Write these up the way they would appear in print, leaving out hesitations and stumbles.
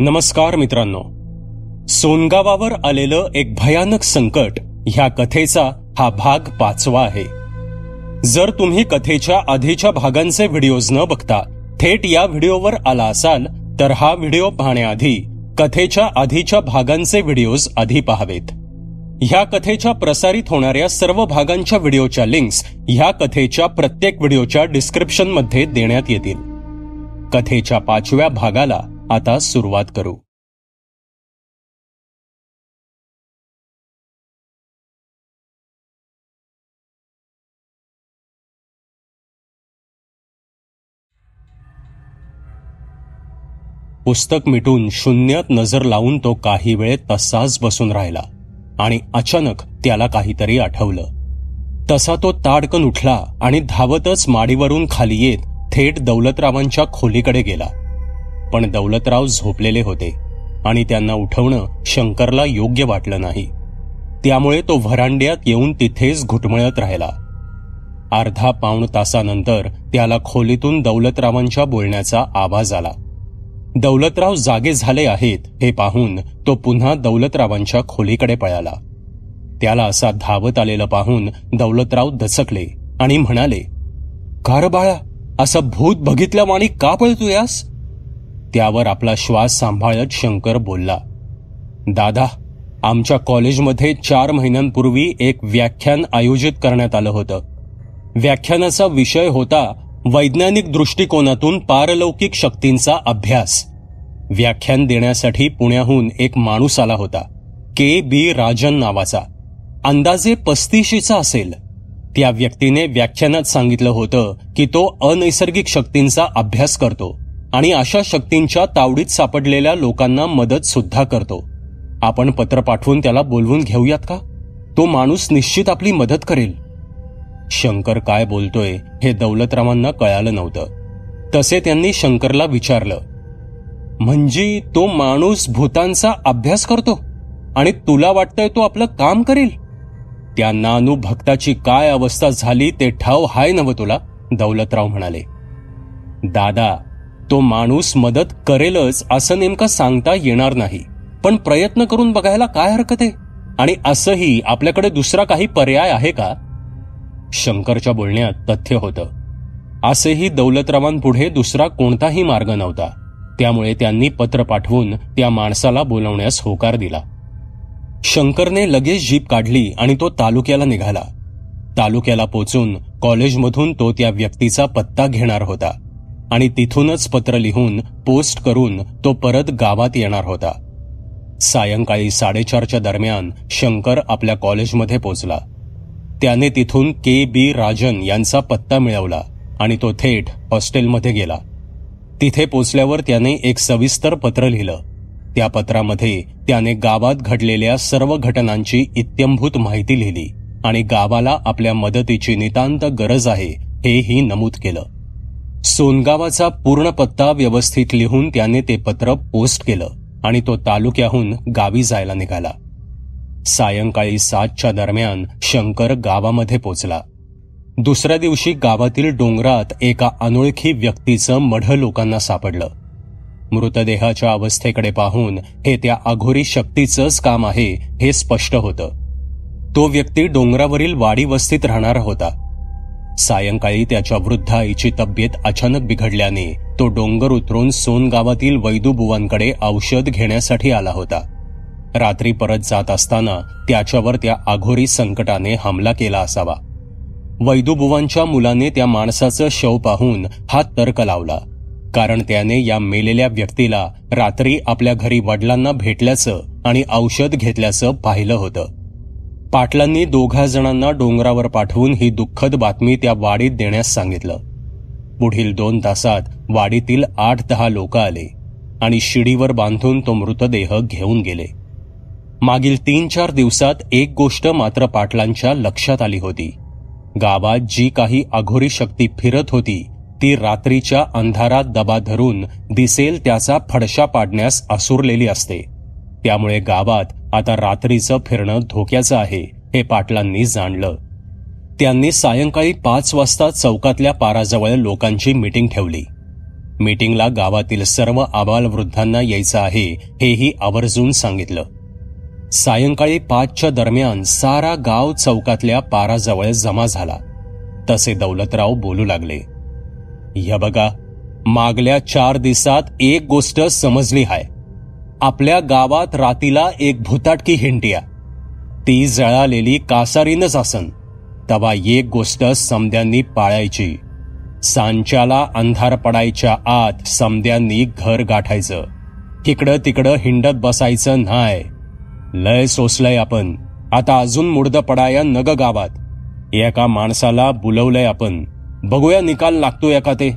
नमस्कार मित्रांनो. सोनगावावर आलेलं एक भयानक संकट ह्या कथेचा हा भाग 5वा आहे. जर तुम्ही कथेच्या आधीच्या भागांचे व्हिडिओज न बघता थेट या व्हिडिओवर आला असाल तर हा व्हिडिओ पाहण्याआधी कथेच्या आधीच्या भागांचे व्हिडिओज आधी पाहावेत. ह्या कथेच्या प्रसारित होणाऱ्या सर्व भागांच्या व्हिडिओच्या लिंक्स ह्या कथेच्या प्रत्येक व्हिडिओच्या डिस्क्रिप्शनमध्ये देण्यात येतील. कथेच्या 5व्या भागाला आता सुरुवात करू. पुस्तक मिटून शून्यात नजर लावून तो काही वेळ तसाच बसून राहिला आणि अचानक त्याला काहीतरी आठवलं. तसा तो ताडकन उठला आणि धावतच माडीवरून खाली येत थेट दौलतरावांच्या खोलीकडे गेला. पण दौलतराव झोपलेले होते आणि त्यांना उठवणं शंकरला योग्य वाटलं नाही. त्यामुळे तो व्हरांड्यात येऊन तिथेच घुटमळत राहिला. अर्धा पाऊण तासानंतर त्याला खोलीतून दौलतरावांच्या बोलण्याचा आवाज आला. दौलतराव जागे झाले आहेत हे पाहून तो पुन्हा दौलतरावांच्या खोलीकडे पळाला. त्याला असा धावत आलेलं पाहून दौलतराव दचकले आणि म्हणाले, "का रे बाळा, असं भूत बघितल्यावानी का पळतोयास?" त्यावर आपला श्वास सांभाळत शंकर बोलला, "दादा, आमच्या कॉलेजमध्ये 4 महिन्यांपूर्वी एक व्याख्यान आयोजित करण्यात आलं होतं. व्याख्यानाचा विषय होता वैज्ञानिक दृष्टिकोनातून पारलौकिक शक्तींचा अभ्यास. व्याख्यान देण्यासाठी पुण्याहून एक माणूस आला होता, के.बी. राजन नावाचा. अंदाजे 35चा असेल. त्या व्यक्तीने व्याख्यानात सांगितलं होतं की तो अनैसर्गिक शक्तींचा अभ्यास करतो आणि अशा शक्तींच्या तावडीत सापडलेल्या लोकांना मदत सुद्धा करतो. आपण पत्र पाठवून त्याला बोलवून घेऊयात का? तो माणूस निश्चित आपली मदत करेल." शंकर काय बोलतोय हे दौलतरावांना कळालं नव्हतं. तसे त्यांनी शंकरला विचारलं, "म्हणजे तो माणूस भूतांचा अभ्यास करतो आणि तुला वाटतंय तो आपलं काम करेल? त्या नानुभक्ताची काय अवस्था झाली ते ठाव हाय नव्ह तुला?" दौलतराव म्हणाले, "दादा, तो माणूस मदत करेलच असं नेमकं सांगता येणार नाही, पण प्रयत्न करून बघायला काय हरकत आहे? आणि असंही आपल्याकडे दुसरा काही पर्याय आहे का?" शंकरच्या बोलण्यात तथ्य होतं. असेही दौलतरावांपुढे दुसरा कोणताही मार्ग नव्हता. त्यामुळे त्यांनी पत्र पाठवून त्या माणसाला बोलवण्यास होकार दिला. शंकरने लगेच जीप काढली आणि तो तालुक्याला निघाला. तालुक्याला पोचून कॉलेजमधून तो त्या व्यक्तीचा पत्ता घेणार होता आणि तिथूनच पत्र लिहून पोस्ट करून तो परत गावात येणार होता. सायंकाळी 4:30च्या दरम्यान शंकर आपल्या कॉलेजमध्ये पोचला. त्याने तिथून के.बी. राजन यांचा पत्ता मिळवला आणि तो थेट हॉस्टेलमध्ये गेला. तिथे पोचल्यावर त्याने एक सविस्तर पत्र लिहिलं. त्या पत्रामध्ये त्याने गावात घडलेल्या सर्व घटनांची इत्यंभूत माहिती लिहिली आणि गावाला आपल्या मदतीची नितांत गरज आहे हेही नमूद केलं. सोनगावाचा पूर्ण पत्ता व्यवस्थित लिहून त्याने ते पत्र पोस्ट केलं आणि तो तालुक्याहून गावी जायला निघाला. सायंकाळी 7च्या दरम्यान शंकर गावामध्ये पोचला. दुसऱ्या दिवशी गावातील डोंगरात एका अनोळखी व्यक्तीचं मढ लोकांना सापडलं. मृतदेहाच्या अवस्थेकडे पाहून हे त्या अघोरी शक्तीचंच काम आहे हे स्पष्ट होतं. तो व्यक्ती डोंगरावरील वाडी वस्तीत राहणारा होता. सायंकाळी त्याच्या वृद्ध आईची तब्येत अचानक बिघडल्याने तो डोंगर उतरून सोनगावातील वैदूबुवांकडे औषध घेण्यासाठी आला होता. रात्री परत जात असताना त्याच्यावर त्या अघोरी संकटाने हमला केला असावा. वैदूबुवांच्या मुलाने त्या माणसाचं शव पाहून हा तर्क लावला, कारण त्याने या मेलेल्या व्यक्तीला रात्री आपल्या घरी वडिलांना भेटल्याचं आणि औषध घेतल्याचं पाहिलं होतं. पाटलांनी 2 जणांना डोंगरावर पाठवून ही दुःखद बातमी त्या वाडीत देण्यास सांगितलं. पुढील 2 तासात वाडीतील 8-10 लोक आले आणि शिडीवर बांधून तो मृतदेह घेऊन गेले. मागील 3-4 दिवसात एक गोष्ट मात्र पाटलांच्या लक्षात आली होती. गावात जी काही अघोरी शक्ती फिरत होती ती रात्रीच्या अंधारात दबा धरून दिसेल त्याचा फडशा पाडण्यास आसुरलेली असते. त्यामुळे गावात आता रात्रीचं फिरणं धोक्याचं आहे हे पाटलांनी जाणलं. त्यांनी सायंकाळी 5 वाजता चौकातल्या पाराजवळ लोकांची मीटिंग ठेवली. मीटिंगला गावातील सर्व आबालवृद्धांना यायचं आहे हेही आवर्जून सांगितलं. सायंकाळी 5च्या दरम्यान सारा गाव चौकातल्या पाराजवळ जमा झाला. तसे दौलतराव बोलू लागले. "या बघा, मागल्या 4 दिवसात एक गोष्ट समजली आहे. आपल्या गावात रातीला एक भुताटकी हिंटिया. ती जळालेली कासारीनच असन. तवा एक गोष्ट समद्यांनी पाळायची. सांच्याला अंधार पडायच्या आत समद्यांनी घर गाठायचं. इकडं तिकडं हिंडत बसायचं नाही. लय सोसलंय आपण. आता अजून मुडदं पडाया नग गावात. एका माणसाला बोलवलंय आपण. बघूया निकाल लागतोय का ते.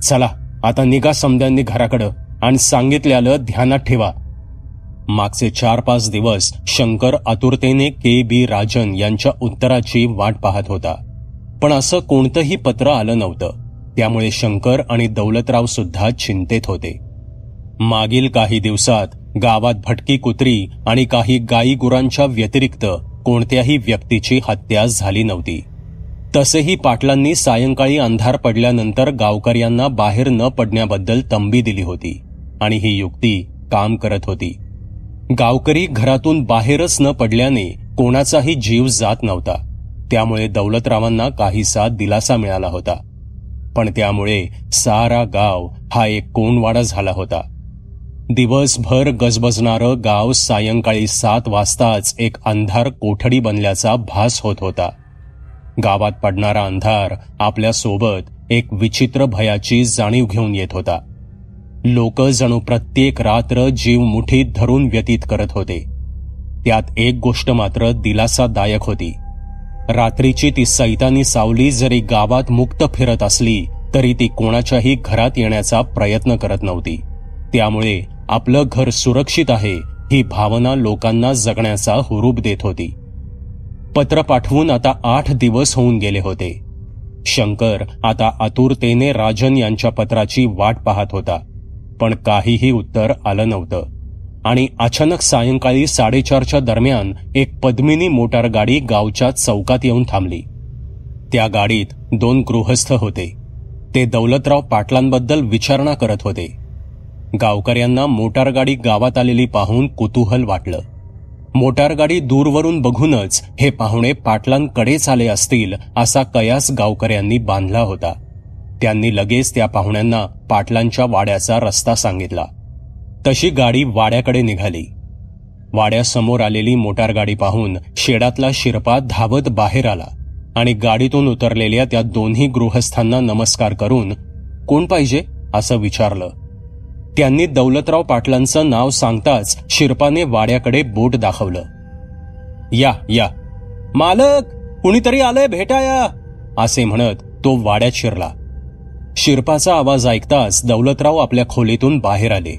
चला आता निघा समद्यांनी घराकडं आणि सांगितल्यालं ध्यानात ठेवा." मागचे 4-5 दिवस शंकर आतुरतेने के.बी. राजन यांच्या उत्तराची वाट पाहत होता. पण असं कोणतंही पत्र आलं नव्हतं. त्यामुळे शंकर आणि दौलतराव सुद्धा चिंतेत होते. मागील काही दिवसात गावात भटकी कुत्री आणि काही गाई गुरांच्या व्यतिरिक्त कोणत्याही व्यक्तीची हत्या झाली नव्हती. तसेही पाटलांनी सायंकाळी अंधार पडल्यानंतर गावकऱ्यांना बाहेर न पडण्याबद्दल तंबी दिली होती आणि ही युक्ती काम करत होती. गावकरी घरातून बाहेरच न पडल्याने कोणाचाही जीव जात नव्हता. त्यामुळे दौलतरावांना काहीसा दिलासा मिळाला होता. पण त्यामुळे सारा गाव हा एक कोंडवाडा झाला होता. दिवसभर गजबजणारं गाव सायंकाळी 7 वाजताच एक अंधार कोठडी बनल्याचा भास होत होता. गावात पडणारा अंधार आपल्यासोबत एक विचित्र भयाची जाणीव घेऊन येत होता. लोक जणू प्रत्येक रात्र जीव मुठीत धरून व्यतीत करत होते. त्यात एक गोष्ट मात्र दिलासादायक होती. रात्रीची ती सैतानी सावली जरी गावात मुक्त फिरत असली तरी ती कोणाच्याही घरात येण्याचा प्रयत्न करत नव्हती. त्यामुळे आपलं घर सुरक्षित आहे ही भावना लोकांना जगण्याचा हुरूप देत होती. पत्र पाठवून आता 8 दिवस होऊन गेले होते. शंकर आता आतुरतेने राजन यांच्या पत्राची वाट पाहत होता. पण काहीही उत्तर आलं नव्हतं. आणि अचानक सायंकाळी 4:30च्या दरम्यान एक पद्मिनी मोटार गाडी गावच्या चौकात येऊन थांबली. त्या गाडीत 2 गृहस्थ होते. ते दौलतराव पाटलांबद्दल विचारणा करत होते. गावकऱ्यांना मोटारगाडी गावात आलेली पाहून कुतूहल वाटलं. मोटारगाडी दूरवरून बघूनच हे पाहुणे पाटलांकडेच आले असतील असा कयास गावकऱ्यांनी बांधला होता. त्यांनी लगेच त्या पाहुण्यांना पाटलांच्या वाड्याचा रस्ता सांगितला. तशी गाडी वाड्याकडे निघाली. वाड्यासमोर आलेली मोटारगाडी पाहून शेडातला शिरपा धावत बाहेर आला आणि गाडीतून उतरलेल्या त्या दोन्ही गृहस्थांना नमस्कार करून "कोण पाहिजे?" असं विचारलं. त्यांनी दौलतराव पाटलांचं नाव सांगताच शिरपाने वाड्याकडे बोट दाखवलं. "या या मालक, कुणीतरी आलंय भेटाया," असे म्हणत तो वाड्यात शिरला. शिरपाचा आवाज ऐकताच दौलतराव आपल्या खोलीतून बाहेर आले.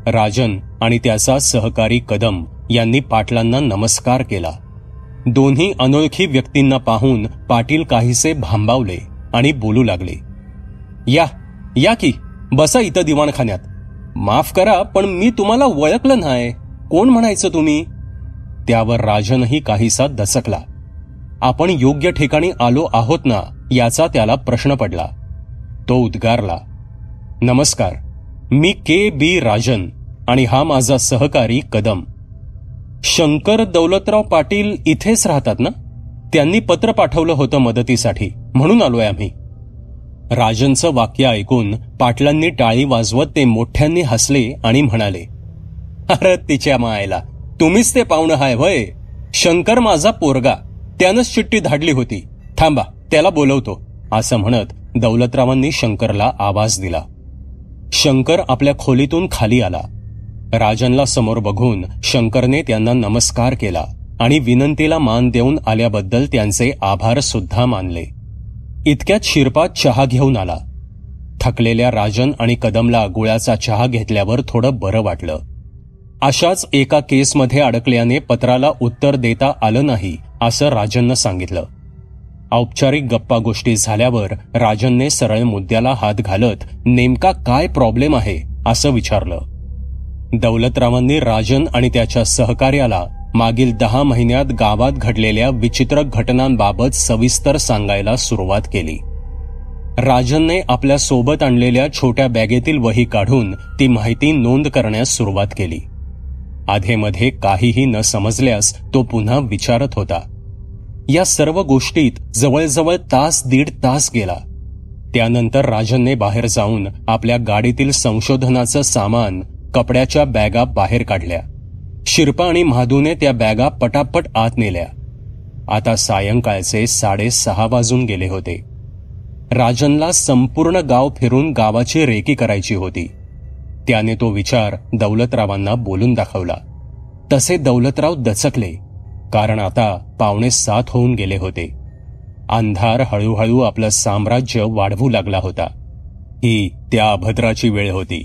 राजन आणि त्याचा सहकारी कदम यांनी पाटलांना नमस्कार केला. दोन्ही अनोळखी व्यक्तींना पाहून पाटील काहीसे भांबावले आणि बोलू लागले. या या की, बसा इथं दिवाणखान्यात. माफ करा पण मी तुम्हाला ओळखलं नाही. कोण म्हणायचं तुम्ही?" त्यावर राजनही काहीसा दचकला. आपण योग्य ठिकाणी आलो आहोत ना याचा त्याला प्रश्न पडला. तो उद्गारला, "नमस्कार, मी के.बी. राजन आणि हा माझा सहकारी कदम. शंकर दौलतराव पाटील इथेच राहतात ना? त्यांनी पत्र पाठवलं होतं मदतीसाठी, म्हणून आलोय आम्ही." राजनचं वाक्य ऐकून पाटलांनी टाळी वाजवत ते मोठ्यांनी हसले आणि म्हणाले, "अरे तिच्या मायला, तुम्हीच ते पाहुणं हाय व्हय? शंकर माझा पोरगा, त्यानंच चिठ्ठी धाडली होती. थांबा, त्याला बोलवतो," असं म्हणत दौलतरावांनी शंकरला आवाज दिला. शंकर आपल्या खोलीतून खाली आला. राजनला समोर बघून शंकरने त्यांना नमस्कार केला आणि विनंतीला मान देऊन आल्याबद्दल त्यांचे आभार सुद्धा मानले. इतक्यात शिरपा चहा घेऊन आला. थकलेल्या राजन आणि कदमला गुळाचा चहा घेतल्यावर थोडं बरं वाटलं. अशाच एका केसमध्ये अडकल्याने पत्राला उत्तर देता आलं नाही असं राजननं सांगितलं. औपचारिक गप्पा गोष्टी झाल्यावर राजनने सरळ मुद्द्याला हात घालत नेमका काय प्रॉब्लेम आहे असं विचारलं. दौलतरावांनी राजन आणि त्याच्या सहकार्याला मागील 10 महिन्यात गावात घडलेल्या विचित्र घटनांबाबत सविस्तर सांगायला सुरुवात केली. राजनने आपल्या सोबत आणलेल्या छोट्या बॅगेतील वही काढून ती माहिती नोंद करण्यास सुरुवात केली. आधेमध्ये काहीही न समजल्यास तो पुन्हा विचारत होता. या सर्व गोष्टीत जवळजवळ दीड तास गेला. त्यानंतर राजनने बाहेर जाऊन आपल्या गाडीतील संशोधनाचं सामान, कपड्याच्या बॅगा बाहेर काढल्या. शिरपा आणि म्हादूने त्या बॅगा पटापट आत नेल्या. आता सायंकाळचे 6:30 वाजून गेले होते. राजनला संपूर्ण गाव फिरून गावाची रेकी करायची होती. त्याने तो विचार दौलतरावांना बोलून दाखवला. तसे दौलतराव दचकले, कारण आता 6:45 होऊन गेले होते. अंधार हळूहळू आपलं साम्राज्य वाढवू लागला होता. ही त्या अभद्राची वेळ होती.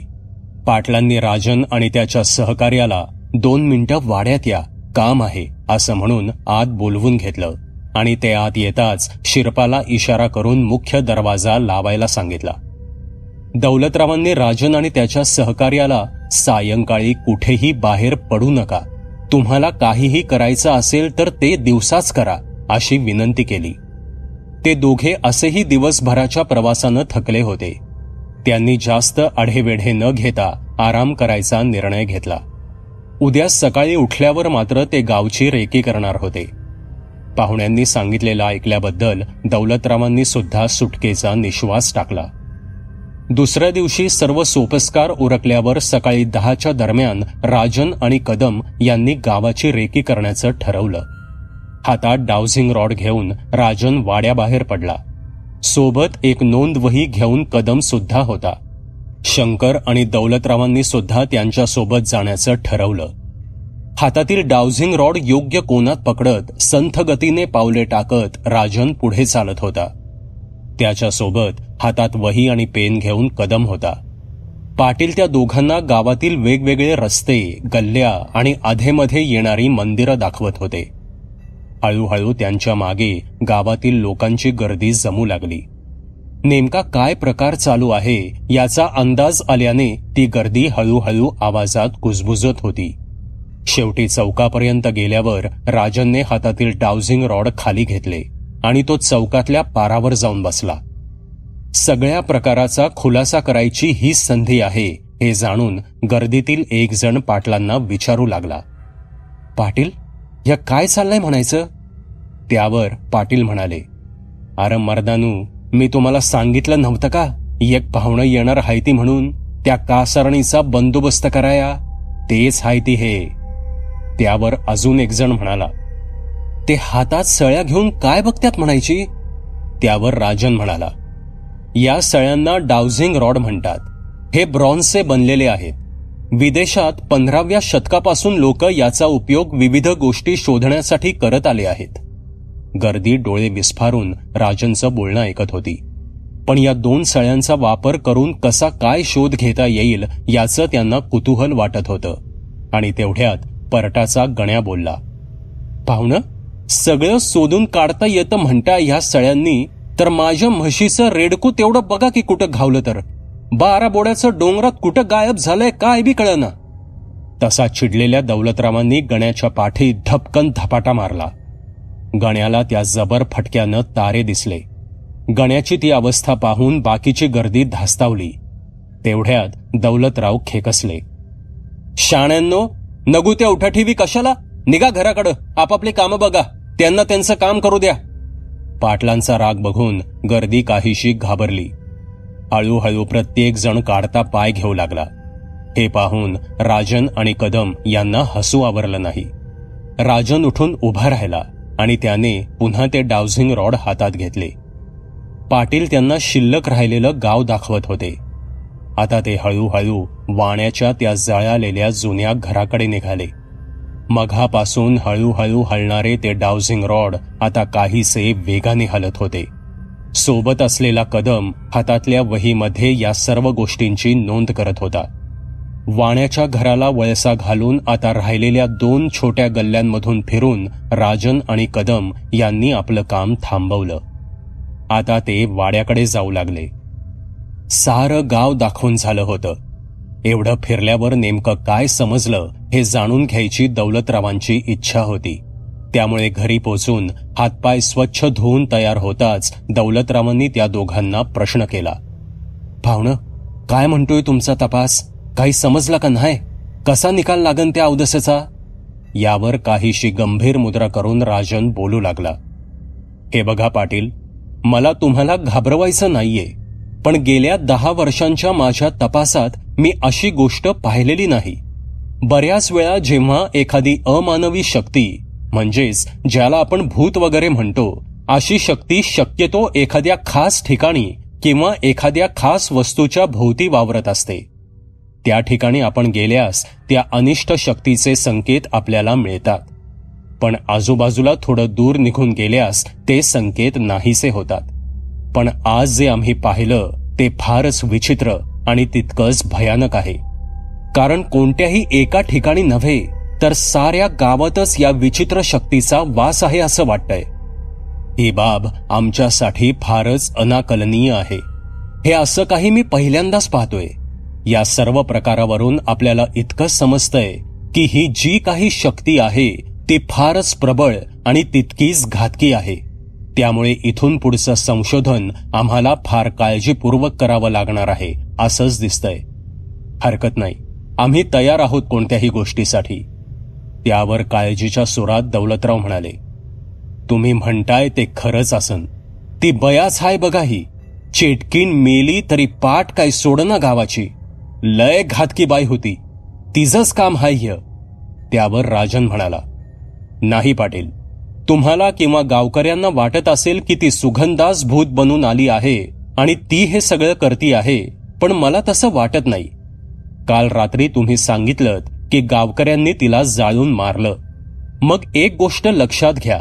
पाटलांनी राजन आणि त्याच्या सहकार्याला 2 मिनिटं वाड्यात या, काम आहे असं म्हणून आत बोलवून घेतलं आणि ते आत येताच शिरपाला इशारा करून मुख्य दरवाजा लावायला सांगितला. दौलतरावांनी राजन आणि त्याच्या सहकार्याला सायंकाळी कुठेही बाहेर पडू नका, तुम्हाला काहीही करायचं असेल तर ते दिवसाच करा अशी विनंती केली. ते दोघे असेही दिवसभराच्या प्रवासानं थकले होते. त्यांनी जास्त अढेवेढे न घेता आराम करायचा निर्णय घेतला. उद्या सकाळी उठल्यावर मात्र ते गावची रेकी करणार होते. पाहुण्यांनी सांगितलेलं ऐकल्याबद्दल दौलतरावांनी सुद्धा सुटकेचा निश्वास टाकला. दुसऱ्या दिवशी सर्व सोपस्कार उरकल्यावर सकाळी 10च्या दरम्यान राजन आणि कदम यांनी गावाची रेकी करण्याचं ठरवलं. हातात डाउझिंग रॉड घेऊन राजन वाड्याबाहेर पडला. सोबत एक नोंद वही घेऊन कदम सुद्धा होता. शंकर आणि दौलतरावांनी सुद्धा त्यांच्यासोबत जाण्याचं ठरवलं. हातातील डाउझिंग रॉड योग्य कोनात पकडत संथ गतीने पावले टाकत राजन पुढे चालत होता. त्याच्यासोबत हातात वही आणि पेन घेऊन कदम होता. पाटील त्या दोघांना गावातील वेगवेगळे रस्ते, गल्ल्या आणि अधेमध्ये येणारी मंदिरं दाखवत होते. हळूहळू त्यांच्या मागे गावातील लोकांची गर्दी जमू लागली. नेमका काय प्रकार चालू आहे याचा अंदाज आल्याने ती गर्दी हळूहळू आवाजात कुजबुजत होती. शेवटी चौकापर्यंत गेल्यावर राजनने हातातील डाउझिंग रॉड खाली घेतले आणि तो चौकातल्या पारावर जाऊन बसला. सगळ्या प्रकाराचा खुलासा करायची ही संधी आहे हे जाणून गर्दीतील एक जण पाटलांना विचारू लागला, पाटील, या काय चाललंय म्हणायचं? त्यावर पाटील म्हणाले, अरे मर्दानू, मी तुम्हाला सांगितलं नव्हतं का एक पाहुणं येणार हायती म्हणून? त्या कासरणीचा बंदोबस्त कराया, तेच हायती हे. त्यावर अजून एक जण म्हणाला, ते हातात सळ्या घेऊन काय बघतात म्हणायची? त्यावर राजन म्हणाला, या सळ्यांना डाउझिंग रॉड म्हणतात. हे ब्रॉन्झचे बनलेले आहेत. विदेशात 15व्या शतकापासून लोक याचा उपयोग विविध गोष्टी शोधण्यासाठी करत आले आहेत. गर्दी डोळे विस्फारून राजनचं बोलणं ऐकत होती. पण या 2 सळ्यांचा वापर करून कसा काय शोध घेता येईल याचं त्यांना कुतूहल वाटत होतं. आणि तेवढ्यात परटाचा गण्या बोलला, पाहुणं, सगळं शोधून काढता येतं म्हणता ह्या सळ्यांनी, तर माझ्या म्हशीचं रेडकू तेवढं बघा की कुठं घावलं तर. 12 बोड्याचं डोंगरात कुठं गायब झालंय काय बी कळना. तसा चिडलेल्या दौलतरावांनी गण्याच्या पाठी धपकन धपाटा मारला. गण्याला त्या जबर फटक्यानं तारे दिसले. गण्याची ती अवस्था पाहून बाकीची गर्दी धास्तावली. तेवढ्यात दौलतराव खेकसले, शाण्यांनो, नगू त्या उठाठीवी कशाला? निघा घराकडं, आपापली कामं बघा, त्यांना त्यांचं काम करू द्या. पाटलांचा राग बघून गर्दी काहीशी घाबरली. हळूहळू प्रत्येक जण काढता पाय घेऊ लागला. हे पाहून राजन आणि कदम यांना हसू आवरलं नाही. राजन उठून उभा राहिला आणि त्याने पुन्हा ते डाउझिंग रॉड हातात घेतले. पाटील त्यांना शिल्लक राहिलेलं गाव दाखवत होते. आता ते हळूहळू वाण्याच्या त्या जळालेल्या जुन्या घराकडे निघाले. मघापासून हळूहळू हलणारे ते डाउझिंग रॉड आता काहीसे वेगाने हलत होते. सोबत असलेला कदम हातातल्या वहीमध्ये या सर्व गोष्टींची नोंद करत होता. वाण्याच्या घराला वळसा घालून आता राहिलेल्या 2 छोट्या गल्ल्यांमधून फिरून राजन आणि कदम यांनी आपलं काम थांबवलं. आता ते वाड्याकडे जाऊ लागले. सारं गाव दाखवून झालं होतं. एवढं फिरल्यावर नेमकं काय समजलं हे जाणून घ्यायची दौलतरावांची इच्छा होती. त्यामुळे घरी पोचून हातपाय स्वच्छ धुवून तयार होताच दौलतरावांनी त्या दोघांना प्रश्न केला. पाहुणं, काय म्हणतोय तुमचा तपास? काही समजला का नाही? कसा निकाल लागन त्या अवदसेचा? यावर काहीशी गंभीर मुद्रा करून राजन बोलू लागला. हे बघा पाटील, मला तुम्हाला घाबरवायचं नाहीये, पण गेल्या 10 वर्षांच्या माझ्या तपासात मी अशी गोष्ट पाहिलेली नाही. बऱ्याच वेळा जेव्हा एखादी अमानवी शक्ती, म्हणजेच ज्याला आपण भूत वगैरे म्हणतो, अशी शक्ती शक्यतो एखाद्या खास ठिकाणी किंवा एखाद्या खास वस्तूच्या भोवती वावरत असते, त्या ठिकाणी आपण गेल्यास त्या अनिष्ट शक्तीचे संकेत आपल्याला मिळतात. पण आजूबाजूला थोडं दूर निघून गेल्यास ते संकेत नाहीसे होतात. पण आज जे आम्ही पाहिलं ते फारच विचित्र आणि तितकंच भयानक आहे. कारण कोणत्याही एका ठिकाणी नव्हे तर साऱ्या गावातच या विचित्र शक्तीचा वास आहे असं वाटतंय. ही बाब आमच्यासाठी फारच अनाकलनीय आहे. हे असं काही मी पहिल्यांदाच पाहतोय. या सर्व प्रकारावरून आपल्याला इतकंच समजतंय की ही जी काही शक्ती आहे ती फारच प्रबळ आणि तितकीच घातकी आहे. त्यामुळे इथून पुढचं संशोधन आम्हाला फार काळजीपूर्वक करावं लागणार आहे असंच दिसतंय. हरकत नाही, आम्ही तयार आहोत कोणत्याही गोष्टीसाठी. त्यावर काळजीच्या सुरात दौलतराव म्हणाले, तुम्ही म्हणताय ते खरंच असन. ती बयाच हाय बघा ही. चेटकीन मेली तरी पाठ काय सोडना गावाची. लय घातकी बाई होती. तिचंच काम हाय ह्य. त्यावर राजन म्हणाला, नाही पाटील, तुम्हाला किंवा गावकऱ्यांना वाटत असेल की ती सुगंधास भूत बनून आली आहे आणि ती हे सगळं करती आहे, पण मला तसं वाटत नाही. काल रात्री तुम्ही सांगितलं की गावकऱ्यांनी तिला जाळून मारलं. मग एक गोष्ट लक्षात घ्या,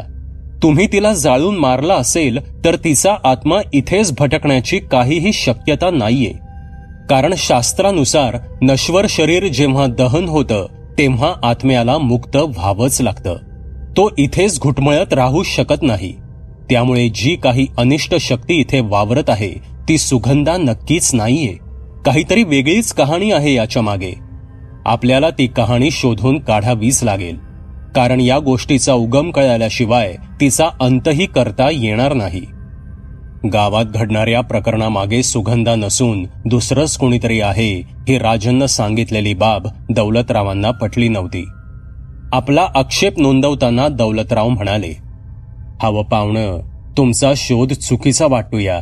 तुम्ही तिला जाळून मारला असेल तर तिचा आत्मा इथेच भटकण्याची काहीही शक्यता नाहीये. कारण शास्त्रानुसार नश्वर शरीर जेव्हा दहन होतं तेव्हा आत्म्याला मुक्त व्हावंच लागतं. तो इथेच घुटमळत राहू शकत नाही. त्यामुळे जी काही अनिष्ट शक्ती इथे वावरत आहे ती सुगंधा नक्कीच नाहीये. काहीतरी वेगळीच कहाणी आहे याच्या मागे. आपल्याला ती कहाणी शोधून काढावीच लागेल. कारण या गोष्टीचा उगम कळाल्याशिवाय तिचा अंतही करता येणार नाही. गावात घडणाऱ्या प्रकरणामागे सुगंधा नसून दुसरंच कोणीतरी आहे हे राजननं सांगितलेली बाब दौलतरावांना पटली नव्हती. आपला आक्षेप नोंदवताना दौलतराव म्हणाले, हवं पाहुणं, तुमचा शोध चुकीचा वाटूया.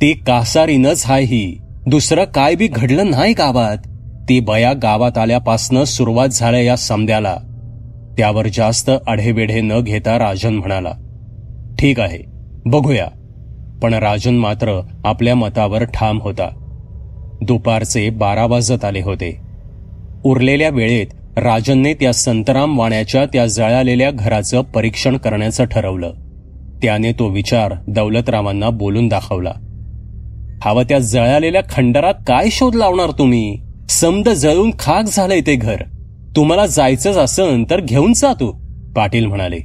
ती कासारीनच हाय ही. दुसरं काय बी घडलं नाही गावात. ती बया गावात आल्यापासनं सुरुवात झाल्या या समद्याला. त्यावर जास्त आढेवेढे न घेता राजन म्हणाला, ठीक आहे, बघूया. पण राजन मात्र आपल्या मतावर ठाम होता. दुपारचे 12 वाजत आले होते. उरलेल्या वेळेत राजनने त्या संतराम वाण्याच्या त्या जळालेल्या घराचं परीक्षण करण्याचं ठरवलं. त्याने तो विचार दौलतरावांना बोलून दाखवला. हवं त्या जळालेल्या खंडरात काय शोध लावणार तुम्ही? समद जळून खाक झालंय ते घर. तुम्हाला जायचंच असन तर घेऊन जा तू, पाटील म्हणाले.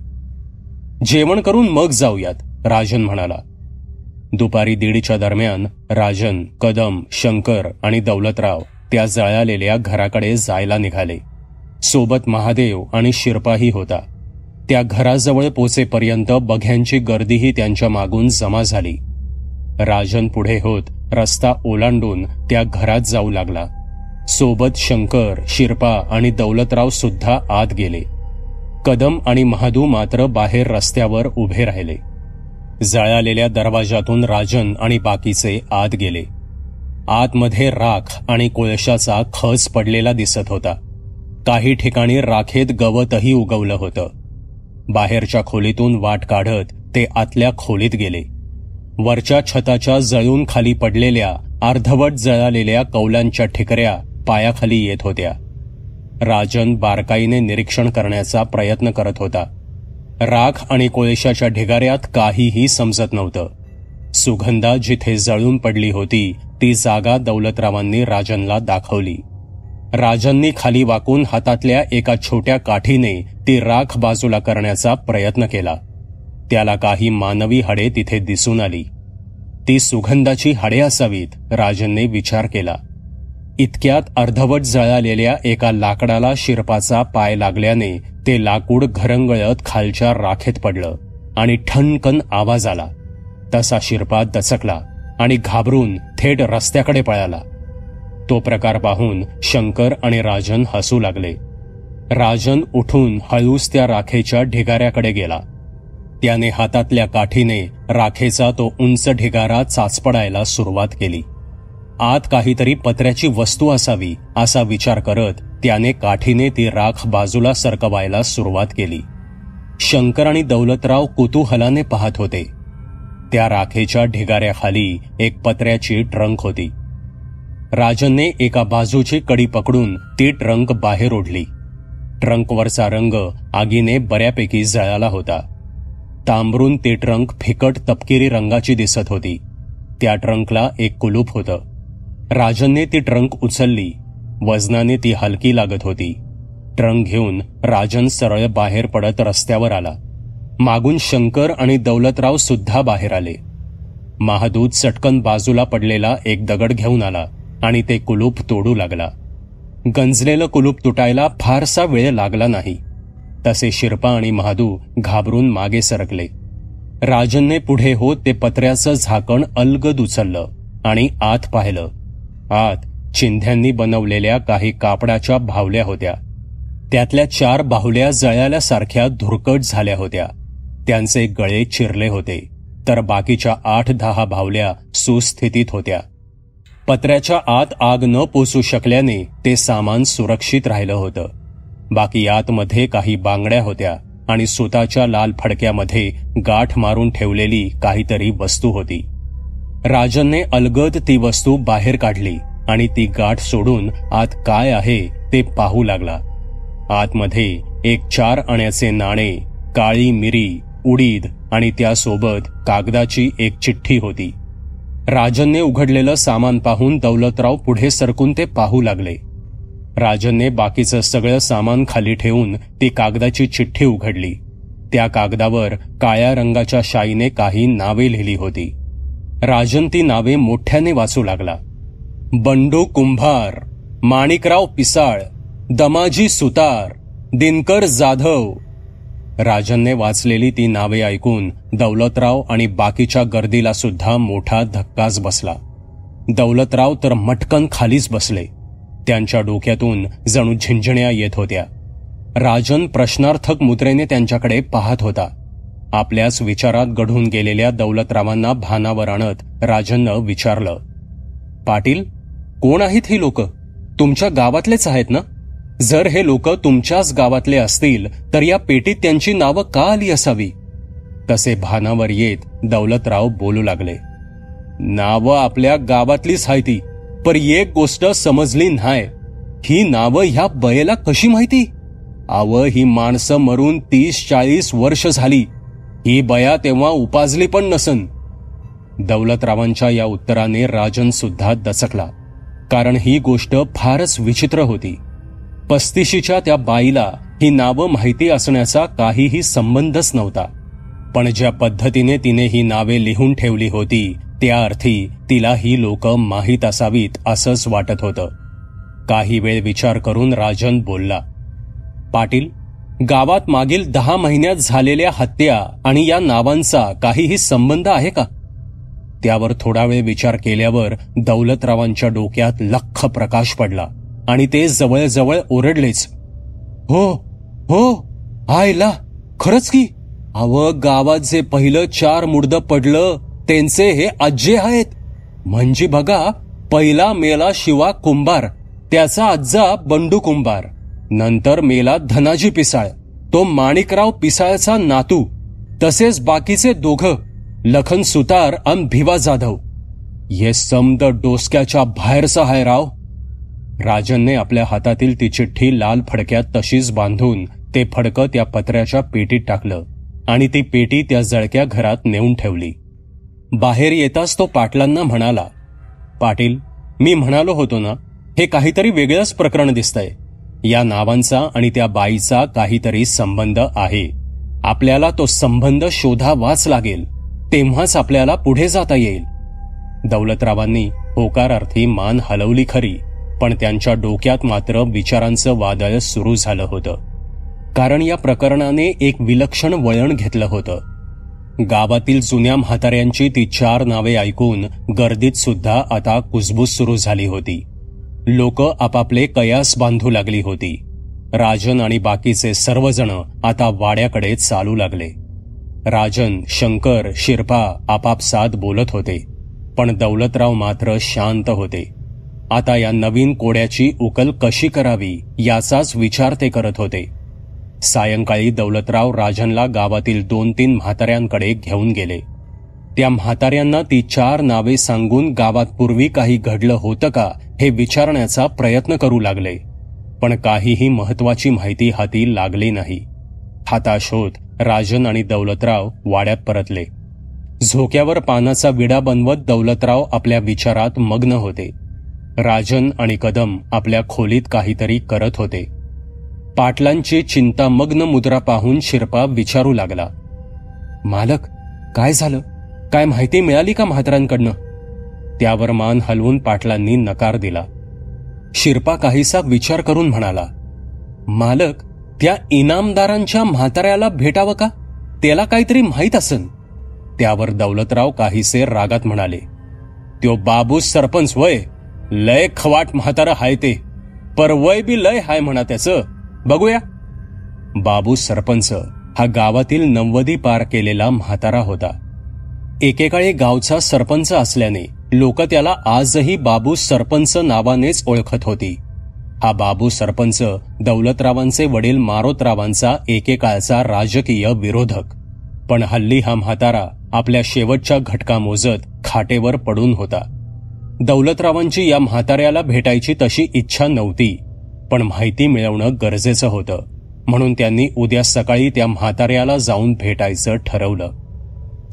जेवण करून मग जाऊयात, राजन म्हणाला. दुपारी 1:30च्या दरम्यान राजन, कदम, शंकर आणि दौलतराव त्या जळालेल्या घराकडे जायला निघाले. सोबत महादेव आणि शिरपाही होता. त्या घराजवळ पोचेपर्यंत बघ्यांची गर्दीही त्यांच्या मागून जमा झाली. राजन पुढे होत रस्ता ओलांडून त्या घरात जाऊ लागला. सोबत शंकर, शिरपा आणि दौलतराव सुद्धा आत गेले. कदम आणि महादू मात्र बाहेर रस्त्यावर उभे राहिले. जळालेल्या दरवाजातून राजन आणि बाकीचे आत गेले. आतमध्ये राख आणि कोळशाचा खच पडलेला दिसत होता. काही ठिकाणी राखेत गवतही उगवलं होतं. बाहेरच्या खोलीतून वाट काढत ते आतल्या खोलीत गेले. वरच्या छताच्या जळून खाली पडलेल्या अर्धवट जळालेल्या कौलांच्या ठिकऱ्या पायाखाली येत होत्या. राजन बारकाईने निरीक्षण करण्याचा प्रयत्न करत होता. राख आणि कोळशाच्या ढिगाऱ्यात काहीही समजत नव्हतं. सुगंधा जिथे जळून पडली होती ती जागा दौलतरावांनी राजनला दाखवली. राजननी खाली वाकून हातातल्या एका छोट्या काठीने ती राख बाजूला करण्याचा प्रयत्न केला. त्याला काही मानवी हाडे तिथे दिसून आली. ती सुगंधाची हाडे असावीत, राजनने विचार केला. इतक्यात अर्धवट जळालेल्या एका लाकडाला शिरपाचा पाय लागल्याने ते लाकूड घरंगळत खालच्या राखेत पडलं आणि ठणकन आवाज आला. तसा शिरपा दचकला आणि घाबरून थेट रस्त्याकडे पळाला. तो प्रकार पाहून शंकर आणि राजन हसू लागले. राजन उठून हळूच त्या राखेच्या ढिगाऱ्याकडे गेला. त्याने हातातल्या काठीने राखेचा तो उंच ढिगारा चाचपडायला सुरुवात केली. आत काहीतरी पत्र्याची वस्तू असावी असा विचार करत त्याने काठीने ती राख बाजूला सरकवायला सुरुवात केली. शंकर आणि दौलतराव कुतूहलाने पाहत होते. त्या राखेच्या ढिगाऱ्याखाली एक पत्र्याची ट्रंक होती. राजनने एका बाजूची कडी पकडून ती ट्रंक बाहेर ओढली. ट्रंकवरचा रंग आगीने बऱ्यापैकी जळाला होता. तांबरून ती ट्रंक फिकट तपकिरी रंगाची दिसत होती. त्या ट्रंकला एक कुलूप होतं. राजनने ती ट्रंक उचलली. वजनाने ती हलकी लागत होती. ट्रंक घेऊन राजन सरळ बाहेर पडत रस्त्यावर आला. मागून शंकर आणि दौलतराव सुद्धा बाहेर आले. महादूत चटकन बाजूला पडलेला एक दगड घेऊन आला आणि ते कुलूप तोडू लागला. गंजलेलं कुलूप तुटायला फारसा वेळ लागला नाही. तसे शिरपा आणि महादू घाबरून मागे सरकले. राजनने पुढे होत ते पत्र्याचं झाकण अलगद उचललं आणि आत पाहिलं. आत चिंध्यांनी बनवलेल्या काही कापडाच्या बाहुल्या होत्या. त्यातल्या 4 बाहुल्या जळाल्यासारख्या धुरकट झाल्या होत्या. त्यांचे गळे चिरले होते, तर बाकीच्या 8-10 बाहुल्या सुस्थितीत होत्या. पत्र्याच्या आत आग न पोचू शकल्याने ते सामान सुरक्षित राहिलं होतं. बाकी आतमध्ये काही बांगड्या होत्या आणि सुताच्या लाल फडक्यामध्ये गाठ मारून ठेवलेली काहीतरी वस्तू होती. राजनने अलगद ती वस्तू बाहेर काढली आणि ती गाठ सोडून आत काय आहे ते पाहू लागला. आतमध्ये एक 4 आण्याचे नाणे, काळी मिरी, उडीद आणि त्यासोबत कागदाची एक चिठ्ठी होती. राजनने उघडलेलं सामान पाहून दौलतराव पुढे सरकून ते पाहू लागले. राजनने बाकीचं सगळं सामान खाली ठेवून ती कागदाची चिठ्ठी उघडली. त्या कागदावर काळ्या रंगाच्या शाईने काही नावे लिहिली होती. राजन ती नावे मोठ्याने वाचू लागला. बंडू कुंभार, माणिकराव पिसाळ, दमाजी सुतार, दिनकर जाधव. राजनने वाचलेली ती नावे ऐकून दौलतराव आणि बाकीच्या गर्दीला सुद्धा मोठा धक्काच बसला. दौलतराव तर मटकन खालीच बसले. त्यांच्या डोक्यातून जणू झिंझण्या येत होत्या. राजन प्रश्नार्थक मुद्रेने त्यांच्याकडे पाहत होता. आपल्याच विचारात गढून गेलेल्या दौलतरावांना भानावर आणत राजननं विचारलं, पाटील, कोण आहेत ही लोक? तुमच्या गावातलेच आहेत ना? जर हे लोक तुमच्याच गावातले असतील तर या पेटीत त्यांची नावं का आली असावी? तसे भानावर येत दौलतराव बोलू लागले, नावं आपल्या गावातलीच हायती, पर एक गोष्ट समजली न्हाय. ही नावं ह्या बयेला कशी माहिती? ही माणसं मरून 30-40 वर्ष झाली. ही बया तेव्हा उपाजली पण नसन. दौलतरावांच्या या उत्तराने राजन सुद्धा दचकला, कारण ही गोष्ट फारच विचित्र होती. 35च्या त्या बाईला ही नावं माहिती असण्याचा काहीही संबंधच नव्हता. पण ज्या पद्धतीने तिने ही नावे लिहून ठेवली होती त्या अर्थी तिला ही लोक माहीत असावीत असंच वाटत होतं. काही वेळ विचार करून राजन बोलला, पाटील, गावात मागील 10 महिन्यात झालेल्या हत्या आणि या नावांचा काहीही संबंध आहे का? त्यावर थोडा वेळ विचार केल्यावर दौलतरावांच्या डोक्यात लख्ख प्रकाश पडला आणि ते जवळजवळ ओरडलेच, हो हो, आयला, खरंच की. गावात जे पहिलं 4 मुर्द पडलं त्यांचे हे आज्जे आहेत. म्हणजे बघा, पहिला मेला शिवा कुंभार, त्याचा आज्जा बंडू कुंभार. नंतर मेला धनाजी पिसाळ, तो माणिकराव पिसाळचा नातू. तसेच बाकीचे दोघं, लखन सुतार आणि भिवा जाधव. हे समद डोसक्याच्या बाहेरचा हाय राव. राजनने आपल्या हातातील ती चिठ्ठी लाल फडक्यात तशीच बांधून ते फडकं त्या पत्र्याच्या पेटीत टाकलं आणि ती पेटी त्या जळक्या घरात नेऊन ठेवली. बाहेर येताच तो पाटलांना म्हणाला, पाटील, मी म्हणालो होतो ना, हे काहीतरी वेगळंच प्रकरण दिसतंय. या नावांचा आणि त्या बाईचा काहीतरी संबंध आहे. आपल्याला तो संबंध शोधावाच लागेल, तेव्हाच आपल्याला पुढे जाता येईल. दौलतरावांनी होकारार्थी मान हलवली खरी, पण त्यांच्या डोक्यात मात्र विचारांचं वादळ सुरू झालं होतं. कारण या प्रकरणाने एक विलक्षण वळण घेतलं होतं. गावातील जुन्या म्हाताऱ्यांची ती 4 नावे ऐकून गर्दीत सुद्धा आता कुजबूज सुरू झाली होती. लोक आपापले कयास बांधू लागली होती. राजन आणि बाकीचे सर्वजण आता वाड्याकडे चालू लागले. राजन, शंकर, शिरपा आपापसात बोलत होते, पण दौलतराव मात्र शांत होते. आता या नवीन कोड्याची उकल कशी करावी याचाच विचार ते करत होते. सायंकाळी दौलतराव राजनला गावातील 2-3 म्हाताऱ्यांकडे घेऊन गेले. त्या म्हाताऱ्यांना ती 4 नावे सांगून गावात पूर्वी काही घडलं होतं का हे विचारण्याचा प्रयत्न करू लागले, पण काहीही महत्वाची माहिती हाती लागली नाही. हताश होत राजन आणि दौलतराव वाड्यात परतले. झोक्यावर पानाचा विडा बनवत दौलतराव आपल्या विचारात मग्न होते. राजन आणि कदम आपल्या खोलीत काहीतरी करत होते. पाटलांची चिंतामग्न मुद्रा पाहून शिरपा विचारू लागला, मालक, काय झालं? काय माहिती मिळाली का म्हाताऱ्यांकडनं? त्यावर मान हलवून पाटलांनी नकार दिला. शिरपा काहीसा विचार करून म्हणाला, मालक, त्या इनामदारांच्या म्हाताऱ्याला भेटावं का? त्याला काहीतरी माहीत असन. त्यावर दौलतराव काहीसे रागात म्हणाले, त्यो बाबू सरपंच वय, लय खवाट म्हातारं हाय ते, पर वय बी लय हाय म्हणा त्याचं, बघूया. बाबू सरपंच हा गावातील 90 पार केलेला म्हातारा होता. एकेकाळी गावचा सरपंच असल्याने लोक त्याला आजही बाबू सरपंच नावानेच ओळखत होती. हा बाबू सरपंच दौलतरावांचे वडील मारोतरावांचा एकेकाळचा राजकीय विरोधक, पण हल्ली हा म्हातारा आपल्या शेवटच्या घटका मोजत खाटेवर पडून होता. दौलतरावांची या म्हाताऱ्याला भेटायची तशी इच्छा नव्हती, पण माहिती मिळवणं गरजेचं होतं, म्हणून त्यांनी उद्या सकाळी त्या म्हाताऱ्याला जाऊन भेटायचं ठरवलं.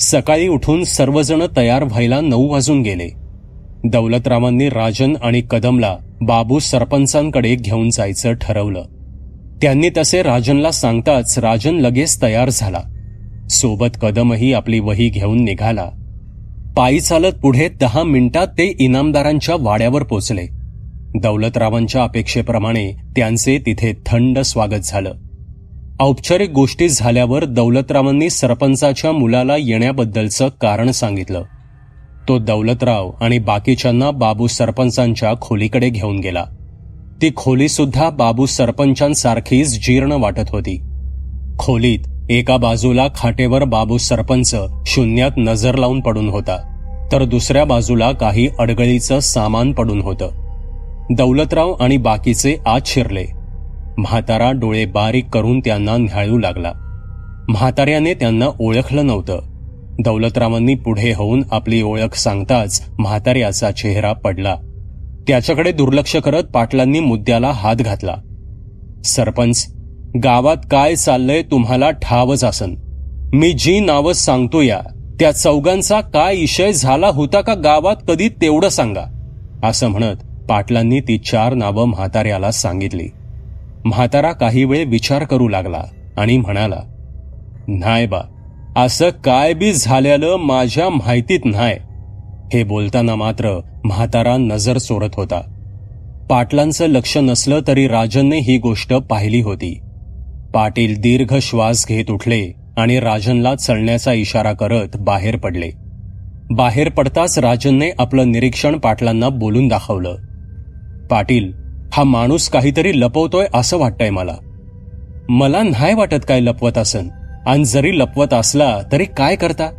सकाळी उठून सर्वजण तयार व्हायला 9 वाजून गेले. दौलतरावांनी राजन आणि कदमला बाबू सरपंचांकडे घेऊन जायचं ठरवलं. त्यांनी तसे राजनला सांगताच राजन लगेच तयार झाला. सोबत कदमही आपली वही घेऊन निघाला. पायी चालत पुढे 10 मिनिटात ते इनामदारांच्या वाड्यावर पोचले. दौलतरावांच्या अपेक्षेप्रमाणे त्यांचे तिथे थंड स्वागत झालं. औपचारिक गोष्टी झाल्यावर दौलतरावांनी सरपंचाच्या मुलाला येण्याबद्दलचं कारण सांगितलं. तो दौलतराव आणि बाकीच्यांना बाबू सरपंचांच्या खोलीकडे घेऊन गेला. ती खोली सुद्धा बाबू सरपंचांसारखीच जीर्ण वाटत होती. खोलीत एका बाजूला खाटेवर बाबू सरपंच शून्यात नजर लावून पडून होता, तर दुसऱ्या बाजूला काही अडगळीचं सामान पडून होतं. दौलतराव आणि बाकीचे आत शिरले. म्हातारा डोळे बारीक करून त्यांना न्याळू लागला. म्हाताऱ्याने त्यांना ओळखलं नव्हतं. दौलतरावांनी पुढे होऊन आपली ओळख सांगताच म्हाताऱ्याचा चेहरा पडला. त्याच्याकडे दुर्लक्ष करत पाटलांनी मुद्द्याला हात घातला. सरपंच, गावात काय चाललंय तुम्हाला ठावच असन. मी जी नावं सांगतो या त्या चौघांचा काय इशय झाला होता का गावात कधी तेवढं सांगा. असं म्हणत पाटलांनी ती 4 नावं म्हाताऱ्याला सांगितली. म्हातारा काही वेळ विचार करू लागला आणि म्हणाला, नाही बा, असं काय बी झालेलं माझ्या माहितीत नाही. हे बोलताना मात्र म्हातारा नजर चोरत होता. पाटलांचं लक्ष नसलं तरी राजनने ही गोष्ट पाहिली होती. पाटील दीर्घ श्वास घेत उठले आणि राजनला चलण्याचा इशारा करत बाहेर पडले. बाहेर पडताच राजनने आपलं निरीक्षण पाटलांना बोलून दाखवलं. पाटील, हा माणूस काहीतरी लपवतोय असं वाटतंय मला. मला नाही वाटत काय लपवत असन, आणि जरी लपवत असला तरी काय करता?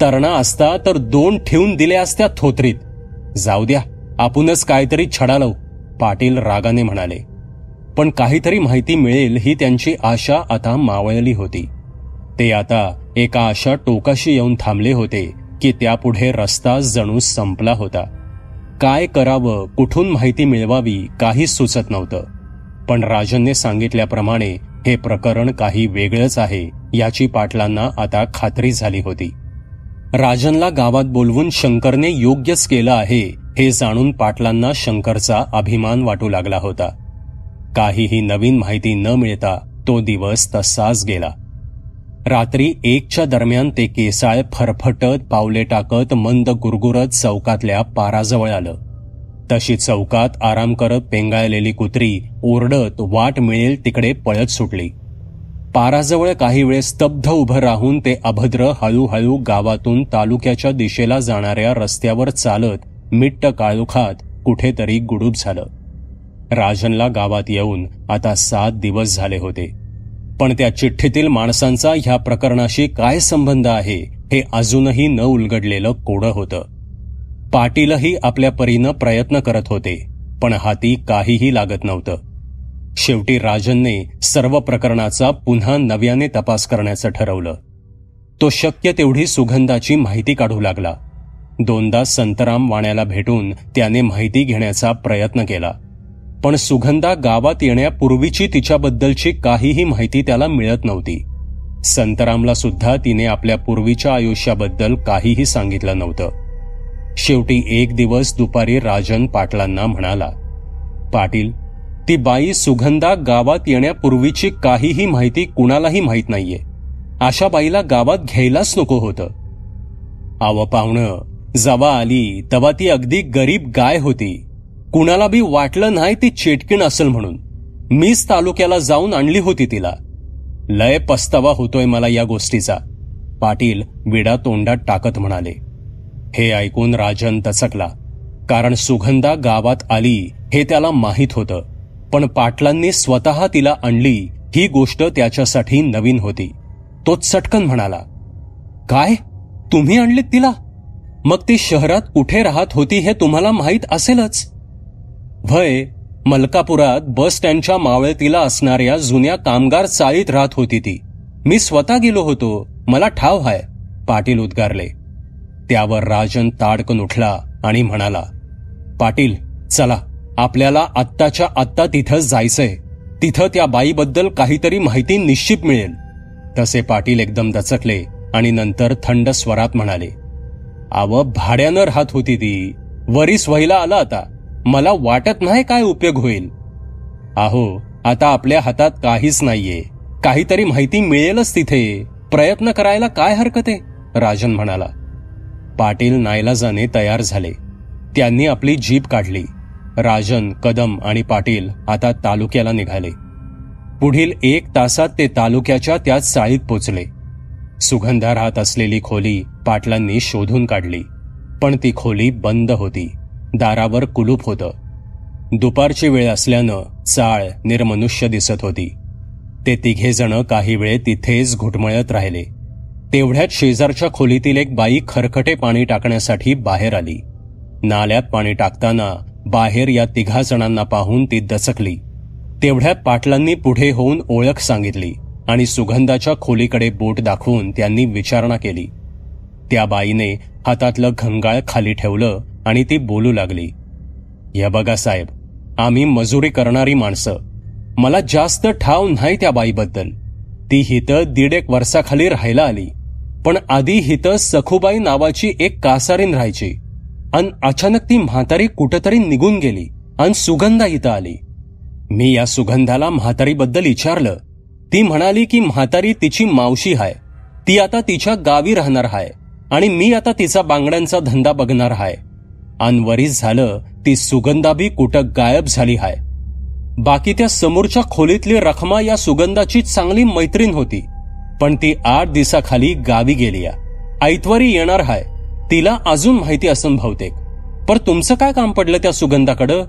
तरणा असता तर 2 ठेवून दिल्या असत्या थोतरीत. जाऊ द्या, आपणच काहीतरी छडा लावू, पाटील रागाने म्हणाले. पण काहीतरी माहिती मिळेल ही त्यांची आशा आता मावळली होती. ते आता एका अशा टोकाशी येऊन थांबले होते की त्यापुढे रस्ता जणू संपला होता. काय करावं, कुठून माहिती मिळवावी काही सुचत नव्हतं. पण राजनने सांगितल्याप्रमाणे हे प्रकरण काही वेगळंच आहे याची पाटलांना आता खात्री झाली होती. राजनला गावात बोलवून शंकरने योग्यच केलं आहे हे जाणून पाटलांना शंकरचा अभिमान वाटू लागला होता. काहीही नवीन माहिती न मिळता तो दिवस तसाच गेला. रात्री 1च्या दरम्यान ते केसाळ फरफटत पावले टाकत मंद गुरगुरत चौकातल्या पाराजवळ आलं. तशी चौकात आराम करत पेंगाळलेली कुत्री ओरडत वाट मिळेल तिकडे पळत सुटली. पाराजवळ काही वेळ स्तब्ध उभं राहून ते अभद्र हळूहळू गावातून तालुक्याच्या दिशेला जाणाऱ्या रस्त्यावर चालत मिट्ट काळोखात कुठेतरी गुडूप झालं. राजनला गावात येऊन आता 7 दिवस झाले होते, पण त्या चिठ्ठीतील माणसांचा ह्या प्रकरणाशी काय संबंध आहे हे अजूनही न उलगडलेलं कोडं होतं. पाटीलही आपल्या परीनं प्रयत्न करत होते, पण हाती काहीही लागत नव्हतं. शेवटी राजनने सर्व प्रकरणाचा पुन्हा नव्याने तपास करण्याचं ठरवलं. तो शक्य तेवढी सुगंधाची माहिती काढू लागला. 2दा संतराम वाण्याला भेटून त्याने माहिती घेण्याचा प्रयत्न केला, पण सुगंधा गावात येण्यापूर्वीची तिच्याबद्दलची काहीही माहिती त्याला मिळत नव्हती. संतरामला सुद्धा तिने आपल्या पूर्वीच्या आयुष्याबद्दल काहीही सांगितलं नव्हतं. शेवटी एक दिवस दुपारी राजन पाटलांना म्हणाला, पाटील, ती बाई सुगंधा गावात येण्यापूर्वीची काहीही माहिती कुणालाही माहीत नाहीये. अशा बाईला गावात घ्यायलाच नको होतं. आव पाहुणं, जवा आली तवा ती अगदी गरीब गाय होती. कुणाला बी वाटलं नाही ती चेटकीण असेल म्हणून. मीच तालुक्याला जाऊन आणली होती तिला. लय पस्तावा होतोय मला या गोष्टीचा, पाटील विडा तोंडात टाकत म्हणाले. हे ऐकून राजन दचकला, कारण सुगंधा गावात आली हे त्याला माहीत होतं, पण पाटलांनी स्वतः तिला आणली ही गोष्ट त्याच्यासाठी नवीन होती. तो चटकन म्हणाला, काय, तुम्ही आणलीत तिला? मग ती शहरात कुठे राहत होती हे तुम्हाला माहीत असेलच. व्हय, मलकापुरात बस स्टँडच्या मावळतीला असणाऱ्या जुन्या कामगार चाळीत राहत होती ती. मी स्वतः गेलो होतो, मला ठाव हाय, पाटील उद्गारले. त्यावर राजन ताडकन उठला आणि म्हणाला, पाटील, चला, आपल्याला आत्ताच्या आत्ता तिथं जायचंय. तिथं त्या बाईबद्दल काहीतरी माहिती निश्चित मिळेल. तसे पाटील एकदम दचकले आणि नंतर थंड स्वरात म्हणाले, आव भाड्यानं राहत होती ती. वरीस व्हायला आला आता. मला वाटत नाही काय उपयोग होईल. आहो, आता आपल्या हातात काहीच नाहीये. काहीतरी माहिती मिळेलच तिथे. प्रयत्न करायला काय हरकत आहे, राजन म्हणाला. पाटील नाईलाजाने तयार झाले. त्यांनी आपली जीप काढली. राजन, कदम आणि पाटील आता तालुक्याला निघाले. पुढील 1 तासात ते तालुक्याच्या त्याच चाळीत पोचले. सुगंधा राहत असलेली खोली पाटलांनी शोधून काढली, पण ती खोली बंद होती. दारावर कुलूप होतं. दुपारची वेळ असल्यानं चाळ निर्मनुष्य दिसत होती. ते तिघेजण काही वेळ तिथेच घुटमळत राहिले. तेवढ्यात शेजारच्या खोलीतील एक बाई खरकटे पाणी टाकण्यासाठी बाहेर आली. नाल्यात पाणी टाकताना बाहेर या 3 जणांना पाहून ती दचकली. तेवढ्यात पाटलांनी पुढे होऊन ओळख सांगितली आणि सुगंधाच्या खोलीकडे बोट दाखवून त्यांनी विचारणा केली. त्या बाईने हातातलं घंगाळ खाली ठेवलं आणि ती बोलू लागली, या बघा साहेब, आम्ही मजुरी करणारी माणसं. मला जास्त ठाव नाही त्या बाईबद्दल. ती हिथं 1.5 वर्षाखाली राहायला आली, पण आधी हिथं सखूबाई नावाची एक कासारीन राहायची. अन अचानक ती म्हातारी कुठंतरी निघून गेली आणि सुगंधा इथं आली. मी या सुगंधाला म्हातारीबद्दल विचारलं. ती म्हणाली की म्हातारी तिची मावशी हाय. ती आता तिच्या गावी राहणार हाय आणि मी आता तिचा बांगड्यांचा धंदा बघणार हाय. अन वरीच झालं ती सुगंधा बी कुठं गायब झाली हाय. बाकी त्या समोरच्या खोलीतली रखमा या सुगंधाची चांगली मैत्रीण होती, पण ती 8 दिवसाखाली गावी गेली. ऐतवारी येणार हाय. तिला अजून माहिती असून बहुतेक. पर तुमचं काय काम पडलं त्या सुगंधाकडं?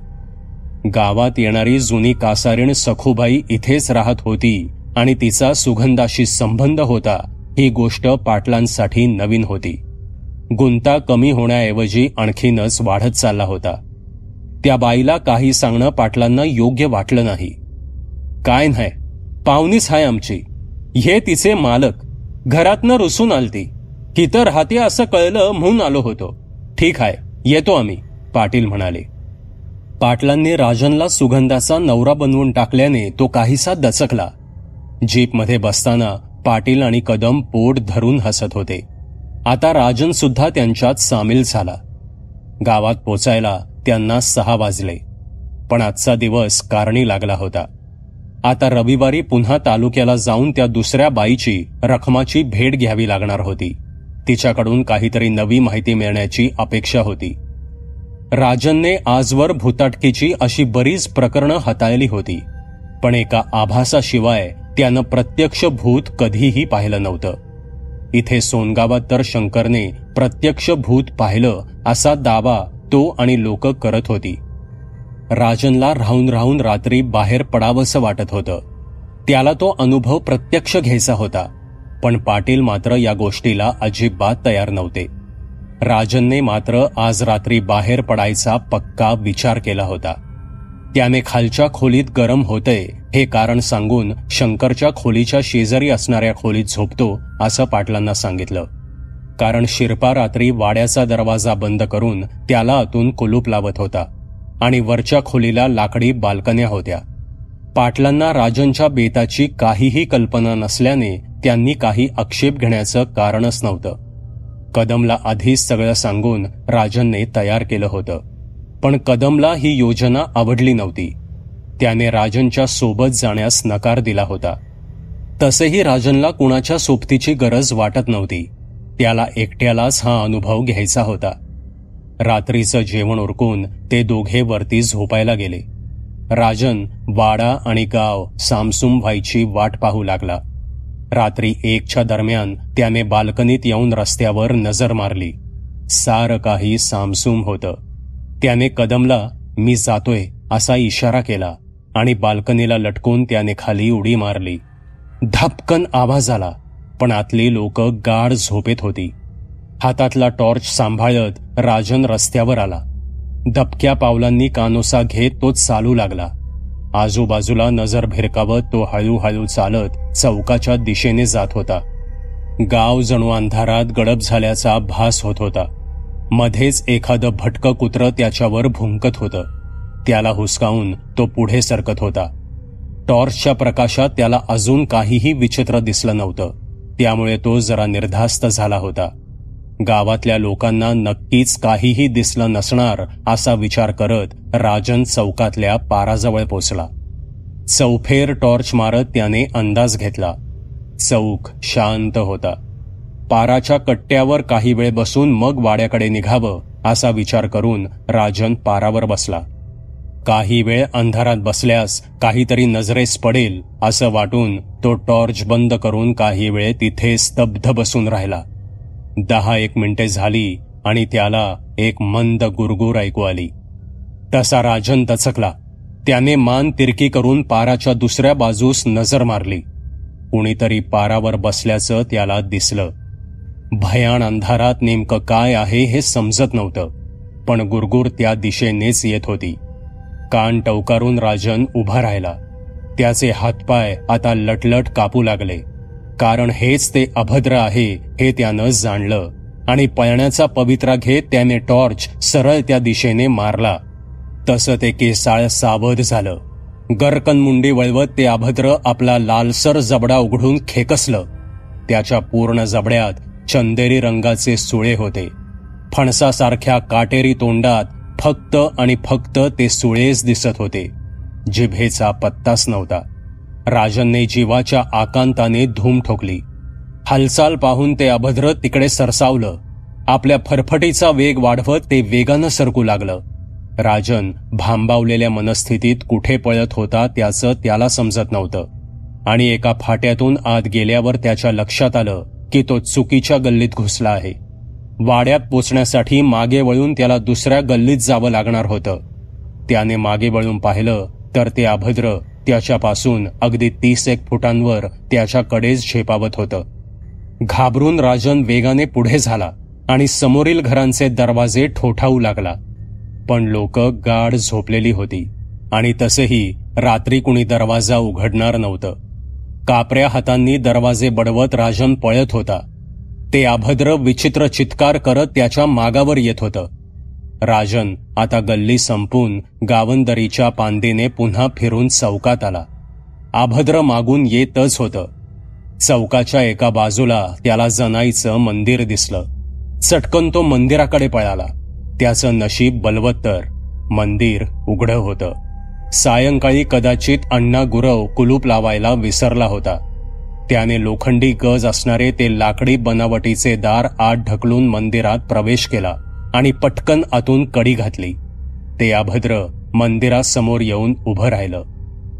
गावात येणारी जुनी कासारीण सखूबाई इथेच राहत होती आणि तिचा सुगंधाशी संबंध होता ही गोष्ट पाटलांसाठी नवीन होती. गुंता कमी होण्याऐवजी आणखीनच वाढत चालला होता. त्या बाईला काही सांगणं पाटलांना योग्य वाटलं नाही. काय नाही, पाहुणीच हाय आमची. हे तिचे मालक. घरातनं रुसून आलती. इथं राहते असं कळलं म्हणून आलो होतो. ठीक आहे, येतो आम्ही, पाटील म्हणाले. पाटलांनी राजनला सुगंधाचा नवरा बनवून टाकल्याने तो काहीसा दचकला. जीपमध्ये बसताना पाटील आणि कदम पोट धरून हसत होते. आता राजन सुद्धा त्यांच्यात सामील झाला. गावात पोचायला त्यांना 6 वाजले, पण आजचा दिवस कारणी लागला होता. आता रविवारी पुन्हा तालुक्याला जाऊन त्या दुसऱ्या बाईची, रखमाची भेट घ्यावी लागणार होती. तिच्याकडून काहीतरी नवी माहिती मिळण्याची अपेक्षा होती. राजनने आजवर भुताटकीची अशी बरीच प्रकरणं हाताळली होती, पण एका आभासाशिवाय त्यानं प्रत्यक्ष भूत कधीही पाहिलं नव्हतं. इथे सोनगावात तर शंकरने प्रत्यक्ष भूत पाहिलं असा दावा तो आणि लोक करत होती. राजनला राहून राहून रात्री बाहेर पडावंसं वाटत होतं. त्याला तो अनुभव प्रत्यक्ष घ्यायचा होता. पण पाटील मात्र या गोष्टीला अजिबात तयार नव्हते. राजनने मात्र आज रात्री बाहेर पडायचा पक्का विचार केला होता. त्याने खालच्या खोलीत गरम होतंय हे कारण सांगून शंकरच्या खोलीच्या शेजारी असणाऱ्या खोलीत झोपतो असं पाटलांना सांगितलं. कारण शिरपा रात्री वाड्याचा दरवाजा बंद करून त्याला आतून कुलूप लावत होता आणि वरच्या खोलीला लाकडी बाल्कन्या होत्या. पाटलांना राजनच्या बेताची काहीही कल्पना नसल्याने त्यांनी काही आक्षेप घेण्याचं कारणच नव्हतं. कदमला आधीच सगळं सांगून राजनने तयार केलं होतं. पण कदमला ही योजना आवडली नव्हती. त्याने राजनच्या सोबत जाण्यास नकार दिला होता. तसेही राजनला कुणाच्या सोबतीची गरज वाटत नव्हती. त्याला एकट्यालाच हा अनुभव घ्यायचा होता. रात्रीचं जेवण उरकून ते दोघे वरती झोपायला गेले. राजन वाडा आणि गाव सामसूम व्हायची वाट पाहू लागला. रात्री 1च्या दरम्यान त्याने बाल्कनीत येऊन रस्त्यावर नजर मारली. सारं काही सामसूम होतं. त्याने कदमला मी जातोय असा इशारा केला आणि बाल्कनीला लटकून त्याने खाली उडी मारली. धपकन आवाज आला, पण आतली लोक गाढ झोपेत होती. हातातला टॉर्च सांभाळत राजन रस्त्यावर आला. दबक्या पावलांनी कानोसा घेत तो चालू लागला. आजूबाजूला नजर भिरकावत तो हळूहळू चालत चौकाच्या दिशेने जात होता. गाव जणू अंधारात गडप झाल्याचा भास होत होता. मध्येच एखादं भटकं कुत्रं त्याच्यावर भुंकत होतं. त्याला हुसकावून तो पुढे सरकत होता. टॉर्चच्या प्रकाशात त्याला अजून काहीही विचित्र दिसलं नव्हतं. त्यामुळे तो जरा निर्धास्त झाला होता. गावातल्या लोकांना नक्कीच काहीही दिसलं नसणार असा विचार करत राजन चौकातल्या पाराजवळ पोचला. चौफेर टॉर्च मारत त्याने अंदाज घेतला. चौक शांत होता. पाराच्या कट्ट्यावर काही वेळ बसून मग वाड्याकडे निघावं असा विचार करून राजन पारावर बसला. काही वेळ अंधारात बसल्यास काहीतरी नजरेस पडेल असं वाटून तो टॉर्च बंद करून काही वेळ तिथे स्तब्ध बसून राहिला. 10-1 मिनिटे झाली आणि त्याला एक मंद गुरगुर ऐकू आली. तसा राजन दचकला. त्याने मान तिरकी करून पाराच्या दुसऱ्या बाजूस नजर मारली. कुणीतरी पारावर बसल्याचं त्याला दिसलं. भयाण अंधारात नेमकं काय आहे हे समजत नव्हतं, पण गुरगुर त्या दिशेनेच येत होती. कान टवकारून राजन उभा राहिला. त्याचे हातपाय आता लटलट कापू लागले. कारण हेच ते अभद्र आहे हे त्यानं जाणलं आणि पळण्याचा पवित्रा घेत त्याने टॉर्च सरळ त्या दिशेने मारला. तसं ते केसाळ सावध झालं. गरकन मुंडी वळवत ते अभद्र आपला लालसर जबडा उघडून खेकसलं. त्याच्या पूर्ण जबड्यात चंदेरी रंगाचे सुळे होते. फणसासारख्या काटेरी तोंडात फक्त आणि फक्त ते सुळेच दिसत होते. जिभेचा पत्ताच नव्हता. राजनने जीवाच्या आकांताने धूम ठोकली. हालचाल पाहून ते अभद्र तिकडे सरसावलं. आपल्या फरफटीचा वेग वाढवत ते वेगानं सरकू लागलं. राजन भांबावलेल्या मनस्थितीत कुठे पळत होता त्याचं त्याला समजत नव्हतं. आणि एका फाट्यातून आत गेल्यावर त्याच्या लक्षात आलं की तो चुकीच्या गल्लीत घुसला आहे. वाड्यात पोचण्यासाठी मागे वळून त्याला दुसऱ्या गल्लीत जावं लागणार होतं. त्याने मागे वळून पाहिलं तर ते अभद्र त्याच्यापासून अगदी 30-1 फुटांवर त्याच्याकडेच झेपावत होतं. घाबरून राजन वेगाने पुढे झाला आणि समोरील घरांचे दरवाजे ठोठावू लागला. पण लोक गाढ झोपलेली होती आणि तसेही रात्री कुणी दरवाजा उघडणार नव्हतं. कापऱ्या हातांनी दरवाजे बडवत राजन पळत होता. ते अभद्र विचित्र चित्कार करत त्याच्या मागावर येत होतं. राजन आता गल्ली संपून गावंदरीच्या पांदेने पुन्हा फिरून चौकात आला. अभद्र मागून येतच होतं. चौकाच्या एका बाजूला त्याला जनाईचं मंदिर दिसलं. चटकन तो मंदिराकडे पळाला. त्याचं नशीब बलवत्तर. मंदिर उघडं होतं. सायंकाळी कदाचित अण्णा गुरव कुलूप लावायला विसरला होता. त्याने लोखंडी गज असणारे ते लाकडी बनावटीचे दार आत ढकलून मंदिरात प्रवेश केला आणि पटकन आतून कडी घातली. ते अभद्र मंदिरासमोर येऊन उभं राहिलं.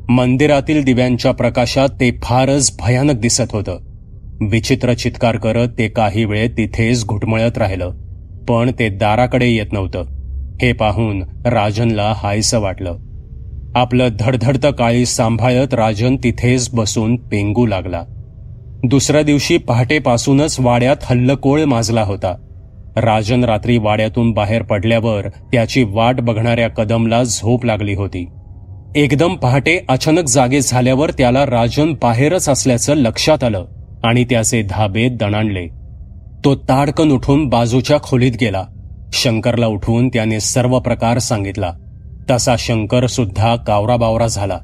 मंदिरातील दिव्यांच्या प्रकाशात ते फारच भयानक दिसत होतं. विचित्र चित्कार करत ते काही वेळ तिथेच घुटमळत राहिलं, पण ते दाराकडे येत नव्हतं. हे पाहून राजनला हायसं वाटलं. आपलं धडधडतं काळी सांभाळत राजन तिथेच बसून पेंगू लागला. दुसऱ्या दिवशी पहाटेपासूनच वाड्यात हल्लकोळ माजला होता. राजन रात्री वाड्यातून बाहेर पडल्यावर त्याची वाट बघणाऱ्या कदमला झोप लागली होती. एकदम पहाटे अचानक जागे झाल्यावर त्याला राजन बाहेरच असल्याचं लक्षात आलं आणि त्याचे धाबे दणाणले. तो ताडकन उठून बाजूच्या खोलीत गेला. शंकरला उठवून त्याने सर्व प्रकार सांगितला. तसा शंकर सुद्धा कावराबावरा झाला.